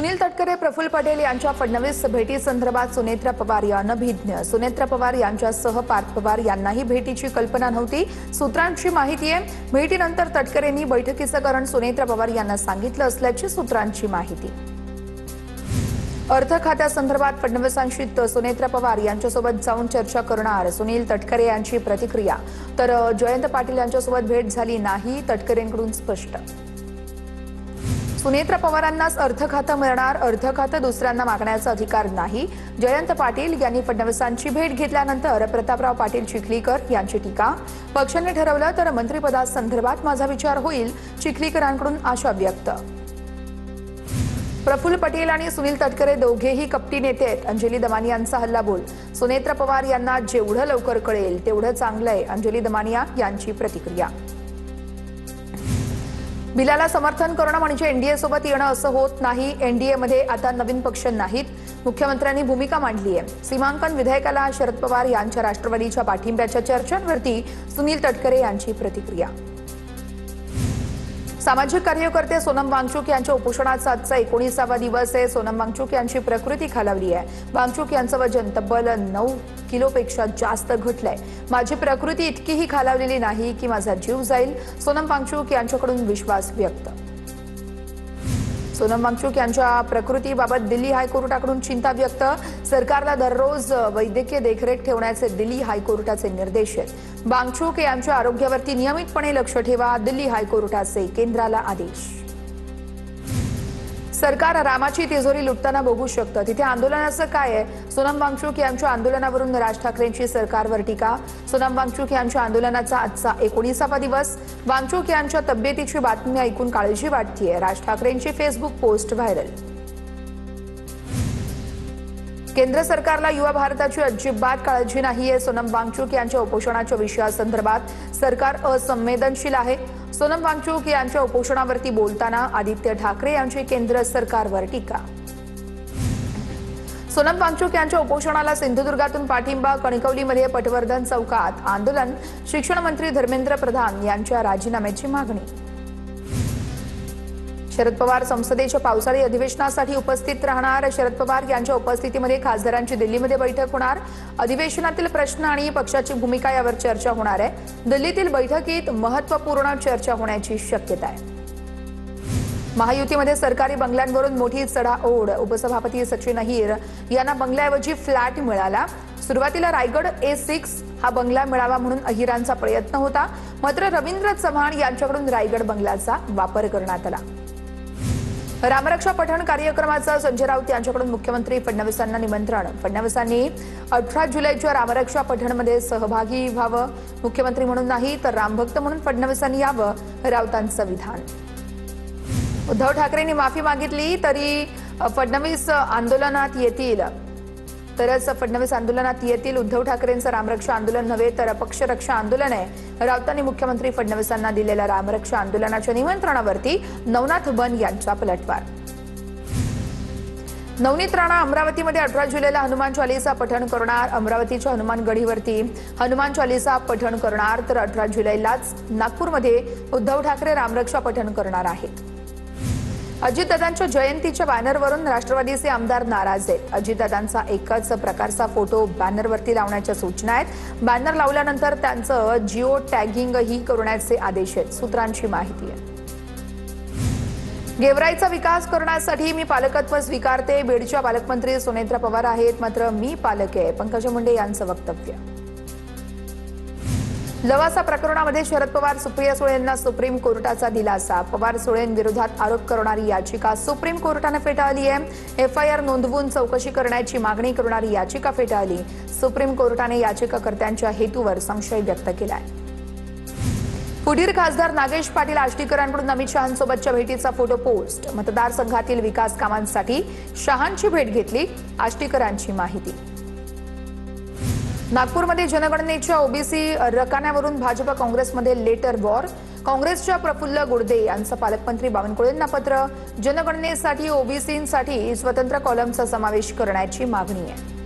सुनील तटकरे, प्रफुल्ल पटेल यांच्या फडणवीस भेटीसंदर्भात सुनेत्रा पवार यांना अनभिज्ञ. सुनेत्रा पवार यांच्यासह पार्थ पवार यांनाही भेटीची कल्पना नव्हती. सूत्रांची माहिती आहे, भेटीनंतर तटकरेंनी बैठकीचं कारण सुनेत्रा पवार यांना सांगितलं असल्याची सूत्रांची माहिती. अर्थ खात्यासंदर्भात फडणवीसांशी सुनेत्रा पवार यांच्यासोबत जाऊन चर्चा करणार सुनील तटकरे यांची प्रतिक्रिया. तर जयंत पाटील यांच्यासोबत भेट झाली नाही, तटकरेंकडून स्पष्ट. सुनेत्रा पवारांनाच अर्थ खातं मिळणार, अर्थ खातं दुसऱ्यांना मागण्याचा अधिकार नाही. जयंत पाटील यांनी फडणवीसांची भेट घेतल्यानंतर प्रतापराव पाटील चिखलीकर यांची टीका. पक्षाने ठरवलं तर मंत्रिपदासंदर्भात माझा विचार होईल, चिखलीकरांकडून आशा व्यक्त. प्रफुल्ल पटेल आणि सुनील तटकरे दोघेही कपटी नेते आहेत, अंजली दमानियांचा हल्लाबोल. सुनेत्रा पवार यांना जेवढं लवकर कळेल तेवढं चांगलंय, अंजली दमानिया यांची प्रतिक्रिया. बिलाला समर्थन करणं म्हणजे एनडीए सोबत येणं असं होत नाही. एनडीएमध्ये आता नवीन पक्ष नाहीत, मुख्यमंत्र्यांनी भूमिका मांडली आहे. सीमांकन विधेयकाला शरद पवार यांच्या राष्ट्रवादीच्या पाठिंब्याच्या चर्चांवरती सुनील तटकरे यांची प्रतिक्रिया. सामाजिक कार्यकर्ते सोनम वांगचुक यांच्या उपोषणाचा आजचा 19वा दिवस आहे. सोनम वांगचुक यांची प्रकृती खालावली आहे. वांगचुक यांचं वजन तब्बल 9 किलोपेक्षा जास्त घटलंय. माझी प्रकृती इतकीही खालावलेली नाही की माझा जीव जाईल, सोनम वांगचुक यांच्याकडून विश्वास व्यक्त. सोनम वांगचुक यांच्या प्रकृतीबाबत दिल्ली हायकोर्टाकडून चिंता व्यक्त. सरकारला दररोज वैद्यकीय देखरेख ठेवण्याचे दिल्ली हायकोर्टाचे निर्देश आहेत. वांगचुक यांच्या आरोग्यावरती नियमितपणे लक्ष ठेवा, दिल्ली हायकोर्टाचे केंद्राला आदेश. सरकार रामाची तिजोरी लुटताना बघू शकतं, तिथे आंदोलनाचं काय आहे? सोनम वांगचुक यांच्या आंदोलनावरून राज ठाकरेंची सरकारवर टीका. सोनम वांगचुक यांच्या आंदोलनाचा आजचा 19वा दिवस. वांगचुक यांच्या तब्येतीची बातमी ऐकून काळजी वाटतेय, राज ठाकरेंची फेसबुक पोस्ट व्हायरल. केंद्र सरकारला युवा भारताची अजिबात काळजी नाहीये. सोनम वांगचुक यांच्या उपोषणाच्या विषयासंदर्भात सरकार असंवेदनशील आहे. सोनम वांगचुक यांच्या उपोषणावरती बोलताना आदित्य ठाकरे यांची केंद्र सरकारवर टीका. सोनम वांगचुक यांच्या उपोषणाला सिंधुदुर्गातून पाठिंबा. कणकवलीमध्ये पटवर्धन चौकात आंदोलन. शिक्षण मंत्री धर्मेंद्र प्रधान यांच्या राजीनाम्याची मागणी. शरद पवार संसदेच्या पावसाळी अधिवेशनासाठी उपस्थित राहणार. शरद पवार यांच्या उपस्थितीमध्ये खासदारांची दिल्लीमध्ये बैठक होणार. अधिवेशनातील प्रश्न आणि पक्षाची भूमिका यावर चर्चा होणार आहे. दिल्लीतील बैठकीत महत्त्वपूर्ण चर्चा होण्याची शक्यता आहे. महायुतीमध्ये सरकारी बंगल्यांवरून मोठी चढाओढ. उपसभापती सचिन अहिर यांना बंगल्याऐवजी फ्लॅट मिळाला. सुरुवातीला रायगड A6 हा बंगला मिळावा म्हणून अहिरांचा प्रयत्न होता, मात्र रवींद्र चव्हाण यांच्याकडून रायगड बंगल्याचा वापर करण्यात आला. रामरक्षा पठण कार्यक्रमाचं संजय राऊत यांच्याकडून मुख्यमंत्री फडणवीसांना निमंत्रण. फडणवीसांनी 18 जुलैच्या रामरक्षा पठणमध्ये सहभागी व्हावं. मुख्यमंत्री म्हणून नाही तर रामभक्त म्हणून फडणवीसांनी यावं, राऊतांचं विधान. उद्धव ठाकरेंनी माफी मागितली तरी फडणवीस आंदोलनात येतील उद्धव ठाकरेंचं रामरक्षा आंदोलन नव्हे तर पक्षरक्षा आंदोलन आहे. राऊतांनी मुख्यमंत्री फडणवीसांना दिलेल्या रामरक्षा आंदोलनाच्या निमंत्रणावरती नवनाथ बन यांचा पलटवार. नवनीत राणा अमरावतीमध्ये 18 जुलैला हनुमान चालीसा पठण करणार. अमरावतीच्या हनुमान गढीवरती हनुमान चालीसा पठण करणार. तर 18 जुलैलाच नागपूरमध्ये उद्धव ठाकरे रामरक्षा पठण करणार आहेत. अजितदादांच्या जयंतीच्या बॅनरवरून राष्ट्रवादीचे आमदार नाराज आहेत. अजितदादांचा एकच प्रकारचा फोटो बॅनरवरती लावण्याच्या सूचना आहेत. बॅनर लावल्यानंतर त्यांचं जिओ टॅगिंगही करण्याचे आदेश आहेत, सूत्रांची माहिती आहे. गेवराईचा विकास करण्यासाठी मी पालकत्व स्वीकारते. बीडच्या पालकमंत्री सुनेत्रा पवार आहेत, मात्र मी पालक आहे, पंकजा मुंडे यांचं वक्तव्य. लवासा प्रकरणामध्ये शरद पवार सुप्रिया सुळेंना सुप्रीम कोर्टाचा दिलासा. पवार सुळेंविरोधात आरोप करणारी याचिका सुप्रीम कोर्टाने फेटाळली आहे. FIR नोंदवून चौकशी करण्याची मागणी करणारी याचिका फेटाळली. सुप्रीम कोर्टाने याचिकाकर्त्यांच्या हेतूवर संशय व्यक्त केलाय. पुढील खासदार नागेश पाटील आष्टीकरांकडून अमित शहांसोबतच्या भेटीचा फोटो पोस्ट. मतदारसंघातील विकास कामांसाठी शहांची भेट घेतली, आष्टीकरांची माहिती. नागपूरमध्ये जनगणनेच्या ओबीसी रकान्यावरून भाजप काँग्रेसमध्ये लेटर वॉर. काँग्रेसच्या प्रफुल्ल गुर्दे यांचं पालकमंत्री बावनकुळेंना पत्र. जनगणनेसाठी ओबीसींसाठी स्वतंत्र कॉलमचा समावेश करण्याची मागणी आहे.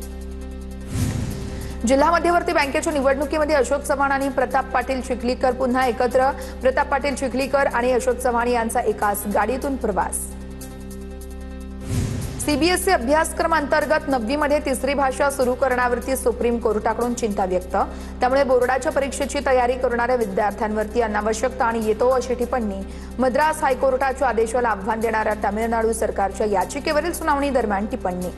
जिल्हा मध्यवर्ती बँकेच्या निवडणुकीमध्ये अशोक चव्हाण आणि प्रताप पाटील चिखलीकर पुन्हा एकत्र. प्रताप पाटील चिखलीकर आणि अशोक चव्हाण यांचा एकाच गाडीतून प्रवास. सीबीएसई अभ्यासक्रम अंतर्गत 9वी मध्ये तिसरी भाषा सुरू करण्यावरती सुप्रीम कोर्टाकडून चिंता व्यक्त। त्यामुळे बोर्डाच्या परीक्षेची तयारी करणाऱ्या विद्यार्थ्यांवरती अनावश्यक ताण येतो अशी टिप्पणी मद्रास हायकोर्टाच्या आदेशाला आव्हान देणाऱ्या तामिळनाडू सरकारच्या याचिकेवरील सुनावणी दरम्यान टिप्पणी।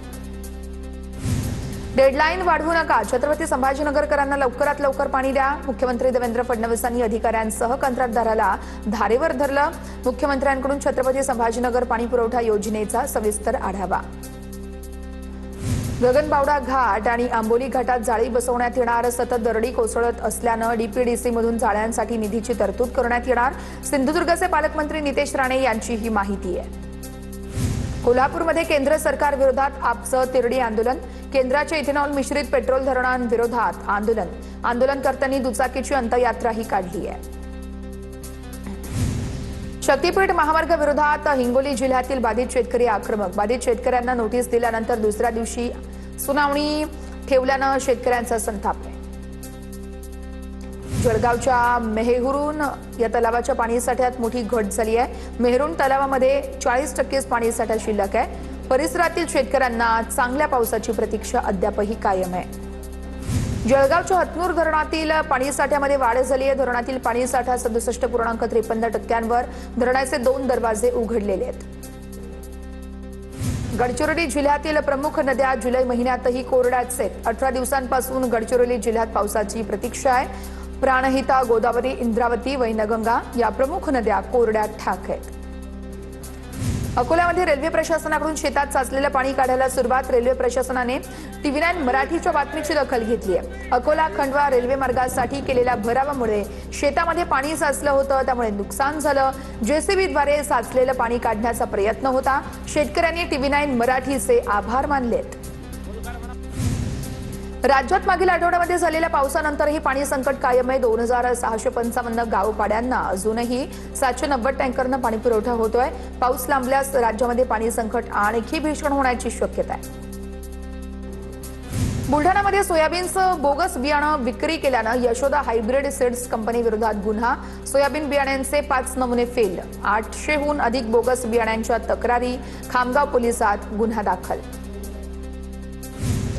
डेडलाईन वाढवू नका, छत्रपती संभाजीनगरकरांना लवकरात लवकर पाणी द्या। मुख्यमंत्री देवेंद्र फडणवीसांनी अधिकाऱ्यांसह कंत्राटदाराला धारेवर धरलं। मुख्यमंत्र्यांकडून छत्रपती संभाजीनगर पाणी पुरवठा योजनेचा सविस्तर आढावा। गगनबावडा घाट आणि आंबोली घाटात जाळी बसवण्यात येणार। सतत दरडी कोसळत असल्यानं डीपीडीसी मधून जाळ्यांसाठी निधीची तरतूद करण्यात येणार। सिंधुदुर्गचे पालकमंत्री नितेश राणे यांची ही माहिती आहे। कोल्हापूरमध्ये केंद्र सरकार विरोधात आपचं तिरडी आंदोलन। केंद्राच्या इथेनॉल मिश्रित पेट्रोल धोरणांविरोधात आंदोलन। आंदोलनकर्त्यांनी दुचाकीची अंत्ययात्राही काढली आहे। शक्तीपीठ महामार्ग विरोधात हिंगोली जिल्ह्यातील बाधित शेतकरी आक्रमक। बाधित शेतकऱ्यांना नोटीस दिल्यानंतर दुसऱ्या दिवशी सुनावणी ठेवल्यानं शेतकऱ्यांचा संताप आहे। जळगावच्या मेहरून या तलावाच्या पाणीसाठ्यात मोठी घट झाली आहे। मेहरून तलावामध्ये 40% पाणीसाठा शिल्लक आहे। परिसरातील शेतकऱ्यांना चांगल्या पावसाची प्रतीक्षा अद्यापही कायम आहे। जळगावच्या हतनूर धरणातील पाणीसाठ्यामध्ये वाढ झाली आहे। धरणातील पाणीसाठा 67.53%वर। धरणाचे 2 दरवाजे उघडलेले आहेत। गडचिरोली जिल्ह्यातील प्रमुख नद्या जुलै महिन्यातही कोरड्याच आहेत। 18 दिवसांपासून गडचिरोली जिल्ह्यात पावसाची प्रतीक्षा आहे। प्राणहिता, गोदावरी, इंद्रावती, वैनगंगा या प्रमुख नद्या कोरड्यात ठाक आहेत। अकोल्यामध्ये रेल्वे प्रशासनाकडून शेतात साचलेलं पाणी काढायला सुरुवात। रेल्वे प्रशासनाने TV9 मराठीच्या बातमीची दखल घेतली आहे। अकोला खंडवा रेल्वे मार्गासाठी केलेल्या भरावामुळे शेतामध्ये पाणी साचलं होतं, त्यामुळे नुकसान झालं। जेसीबीद्वारे साचलेलं पाणी काढण्याचा प्रयत्न होता। शेतकऱ्यांनी TV9 मराठीचे आभार मानलेत। राज्यात मागील आठवड्यामध्ये झालेल्या पावसानंतरही पाणी संकट कायम आहे। 2655 गावपाड्यांना अजूनही 790 टँकरनं पाणी पुरवठा होतोय। पाऊस लांबल्यास राज्यामध्ये पाणी संकट आणखी भीषण होण्याची शक्यता आहे। बुलढाणामध्ये सोयाबीनचं बोगस बियाणं विक्री केल्यानं यशोदा हायब्रिड सीड्स कंपनी विरोधात गुन्हा। सोयाबीन बियाण्यांचे 5 नमुने फेल। 800हून अधिक बोगस बियाण्यांच्या तक्रारी। खामगाव पोलिसात गुन्हा दाखल।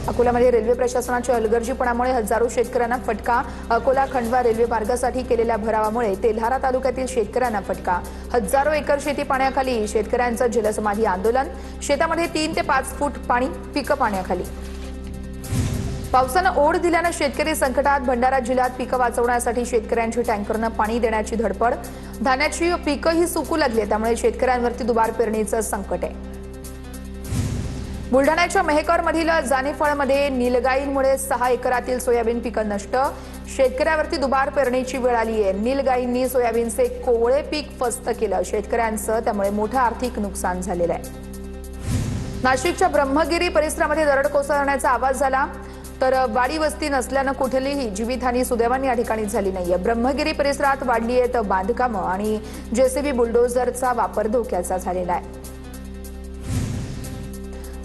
अकोल्यामध्ये रेल्वे प्रशासनाच्या हलगर्जीपणामुळे हजारो शेतकऱ्यांना फटका। अकोला खंडवा रेल्वे मार्गासाठी केलेल्या भरावामुळे तेल्हारा तालुक्यातील शेतकऱ्यांना फटका। हजारो एकर शेती पाण्याखाली। शेतकऱ्यांचं जलसमाधी आंदोलन। शेतामध्ये 3 ते 5 फूट पाणी, पिकं पाण्याखाली। पावसानं ओढ दिल्यानं शेतकरी संकटात। भंडारा जिल्ह्यात पिकं वाचवण्यासाठी शेतकऱ्यांची टँकरनं पाणी देण्याची धडपड। धान्याची पिकंही सुकू लागली, त्यामुळे शेतकऱ्यांवरती दुबार पेरणीचं संकट आहे। बुलढाण्याच्या मेहकरमधील जानेफळमध्ये नीलगाईंमुळे 6 एकरातील सोयाबीन पिकं नष्ट। शेतकऱ्यावरती दुबार पेरणीची वेळ आली आहे। नीलगाईंनी सोयाबीनचे कोवळे पीक फस्त केलं। शेतकऱ्यांचं त्यामुळे मोठं आर्थिक नुकसान झालेलं आहे। नाशिकच्या ब्रह्मगिरी परिसरामध्ये दरड कोसळण्याचा आवाज झाला, तर वाडी वस्ती नसल्यानं कुठलीही जीवितहानी सुदैवाने या ठिकाणी झाली नाहीये। ब्रह्मगिरी परिसरात वाढली आहेत बांधकामं आणि जेसीबी बुलडोझरचा वापर धोक्याचा झालेला आहे।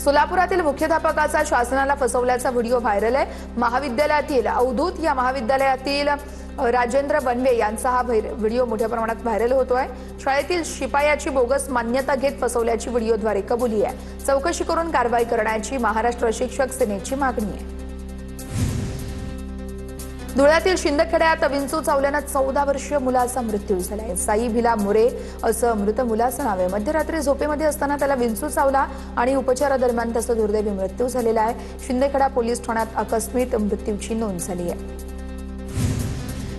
सोलापुरातील मुख्याध्यापकाचा शासनाला फसवल्याचा व्हिडिओ व्हायरल आहे। महाविद्यालयातील अवधूत या महाविद्यालयातील राजेंद्र बनवे यांचा हा व्हिडिओ मोठ्या प्रमाणात व्हायरल होतोय। शाळेतील शिपायाची बोगस मान्यता घेत फसवल्याची व्हिडिओद्वारे कबुली आहे। चौकशी करून कारवाई करण्याची महाराष्ट्र शिक्षक सेनेची मागणी आहे। धुळ्यातील शिंदखेड्यात विंचू चावल्यानं 14 वर्षीय मुलाचा मृत्यू झालाय। साई भिला मोरे असं मृत मुलाचं नाव आहे। मध्यरात्री झोपेमध्ये असताना त्याला विंचू चावला आणि उपचारादरम्यान त्याचा दुर्दैवी मृत्यू झालेला आहे। शिंदखेडा पोलीस ठाण्यात आकस्मिक मृत्यूची नोंद झाली आहे।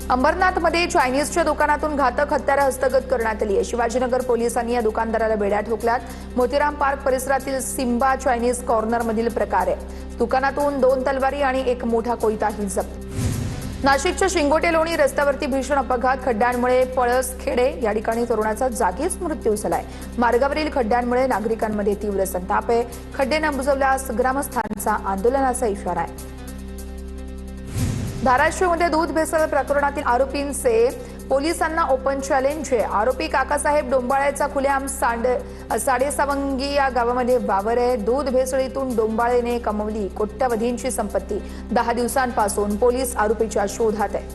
अंबरनाथमध्ये चायनीजच्या दुकानातून घातक हत्यारं हस्तगत करण्यात आली आहे। शिवाजीनगर पोलिसांनी या दुकानदाराला बेड्या ठोकल्यात। मोतीराम पार्क परिसरातील सिम्बा चायनीज कॉर्नरमधील प्रकार आहे। दुकानातून 2 तलवारी आणि 1 मोठा कोयताही जप्त। नाशिकच्या शिंगोटे लोणी रस्त्यावरती भीषण अपघात। खड्ड्यांमुळे पळसखेडे या ठिकाणी तरुणाचा जागीच मृत्यू झालाय। मार्गावरील खड्ड्यांमुळे नागरिकांमध्ये तीव्र संताप आहे। खड्डे न बुजवल्यास ग्रामस्थांचा आंदोलनाचा इशारा आहे। धाराशिवमध्ये दूध भेसळ प्रकरणातील आरोपींचे पोलिसांना ओपन चॅलेंज आहे। आरोपी काकासाहेब डोंबाळेचा खुलेआम साडेसावंगी या गावामध्ये वावर आहे। दूध भेसळीतून डोंबाळेने कमवली कोट्यवधींची संपत्ती। 10 दिवसांपासून पोलीस आरोपीच्या शोधात आहेत।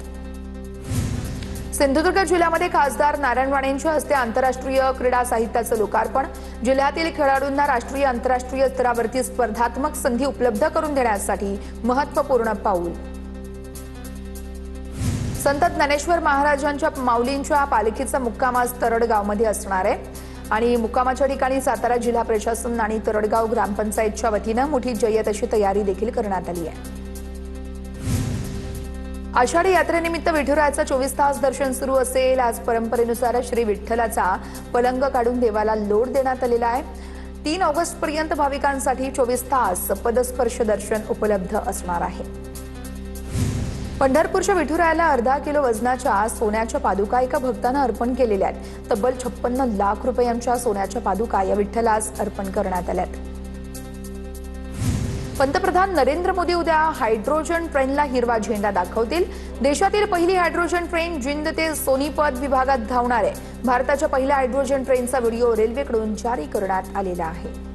सिंधुदुर्ग जिल्ह्यामध्ये खासदार नारायण राणेंच्या हस्ते आंतरराष्ट्रीय क्रीडा साहित्याचं लोकार्पण, जिल्ह्यातील खेळाडूंना राष्ट्रीय आंतरराष्ट्रीय स्तरावरती स्पर्धात्मक संधी उपलब्ध करून देण्यासाठी महत्त्वपूर्ण पाऊल. संत ज्ञानेश्वर महाराजांच्या माऊलींच्या पालखीचा मुक्काम आज तरडगावमध्ये असणार आहे आणि मुक्कामाच्या ठिकाणी सातारा जिल्हा प्रशासन आणि तरडगाव ग्रामपंचायतच्या वतीनं मोठी जय्यत अशी तयारी देखील करण्यात आली आहे. आषाढी यात्रेनिमित्त विठुरायाचं 24 तास दर्शन सुरू असेल. आज परंपरेनुसार श्री विठ्ठलाचा पलंग काढून देवाला लोट देण्यात आलेला आहे. 3 ऑगस्ट पर्यंत भाविकांसाठी 24 तास पदस्पर्श दर्शन उपलब्ध असणार आहे. पंढरपूरच्या विठुरायाला अर्धा किलो वजनाच्या सोन्याच्या पादुका एका भक्तानं अर्पण केलेल्या आहेत. तब्बल 56 लाख रुपयांच्या सोन्याच्या पादुका या विठ्ठलास अर्पण करण्यात आल्यात. पंतप्रधान नरेंद्र मोदी उद्या हायड्रोजन ट्रेनला हिरवा झेंडा दाखवतील. देशातील पहिली हायड्रोजन ट्रेन जिंद ते सोनीपत विभागात धावणार आहे. भारताच्या पहिल्या हायड्रोजन ट्रेनचा व्हिडिओ रेल्वेकडून जारी करण्यात आलेला आहे.